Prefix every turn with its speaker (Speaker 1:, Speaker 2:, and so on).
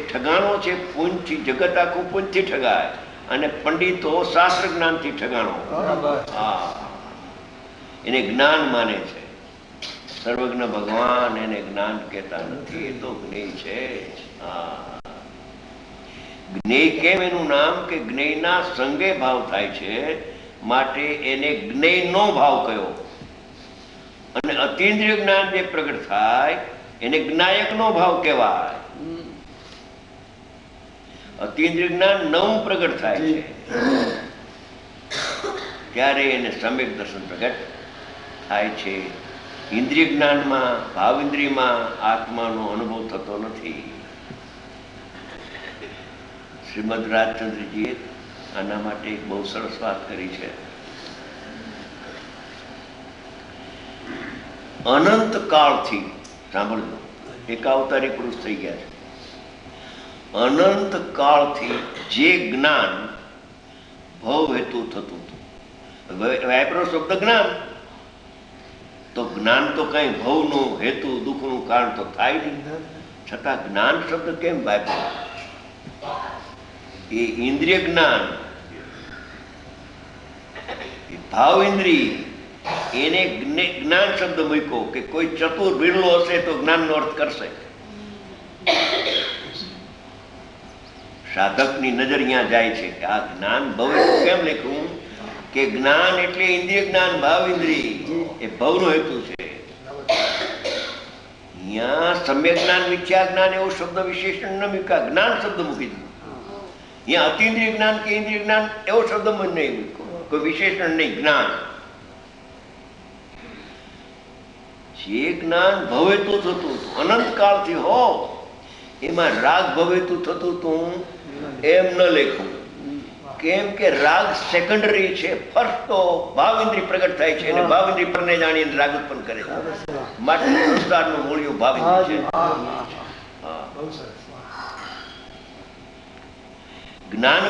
Speaker 1: ઠગાણો છે પૂંજથી, જગત આખું પૂંજથી ઠગાય, અને પંડિતો શાસ્ત્ર જ્ઞાનથી ઠગાણો. હા, એને જ્ઞાન માને છે. સર્વજ્ઞ ભગવાન એને જ્ઞાન કહેતા નથી, એ તો જ્ઞેય છે. હા, જ્ઞેય કેમ એનું નામ કે જ્ઞેયના સંગે ભાવ થાય છે, માટે એને જ્ઞેયનો ભાવ કયો. અને અતીન્દ્રિય જ્ઞાન જે પ્રગટ થાય એને જ્ઞાયકનો ભાવ કહેવાય. અતીન્દ્રિય જ્ઞાન નવું પ્રગટ થાય છે ત્યારે એને સમ્યક દર્શન પ્રગટ થાય છે. ઇન્દ્રિય જ્ઞાનમાં, ભાવ ઇન્દ્રિયમાં આત્માનો અનુભવ થતો નથી. શ્રીમદ રાજચંદ્રજીએ આના માટે એક બહુ સરસ વાત કરી છે. અનંત કાળથી, સાંભળજો, એકાવતારી પુરુષ થઈ ગયા છે. અનંત કાળથી જે જ્ઞાન ભવ હેતુ થતું હતું, વાપરો શબ્દ જ્ઞાન, તો જ્ઞાન તો કઈ ભવનું હેતુ દુઃખનું કારણ તો થાય નહીં, છતાં જ્ઞાન શબ્દ કેમ વાપરો? એ ઇન્દ્રિય જ્ઞાન, ભાવ ઇન્દ્રિય, એને જ્ઞાન શબ્દ મૂક્યો કે કોઈ ચતુર બિરલો હશે તો જ્ઞાનનો અર્થ કરશે. સાધકની નજર અહીંયા જાય છે કે આ જ્ઞાન ભવ કેમ લખ્યું કે જ્ઞાન એટલે ઇન્દ્રિય જ્ઞાન, ભાવ ઇન્દ્રિય એ ભવનો હેતુ છે. અહીંયા સમ્યક જ્ઞાન, મિથ્યા જ્ઞાન એવો શબ્દ વિશેષણ ન મૂક્યા, જ્ઞાન શબ્દ મૂકી દીધું. અહીંયા અતિન્દ્રિય જ્ઞાન કે ઇન્દ્રિય જ્ઞાન એવો શબ્દ મને નહીં મૂક્યો, કોઈ વિશેષણ નહીં, જ્ઞાન. જે જ્ઞાન ભવેતું થતું હતું અનંતકાળથી હો, એમાં રાગ ભવેતું થતું હતું એમ ન લેખું. કેમ કે રાગ સેકન્ડરી છે, ફર્સ્ટ તો ભાવ ઇન્દ્રિય પ્રગટ થાય છે અને ભાવ ઇન્દ્રિય પરને જાણીને રાગ ઉત્પન્ન કરે છે, માટે સંસારનું મૂળિયું ભાવ ઇન્દ્રિય છે. જ્ઞાન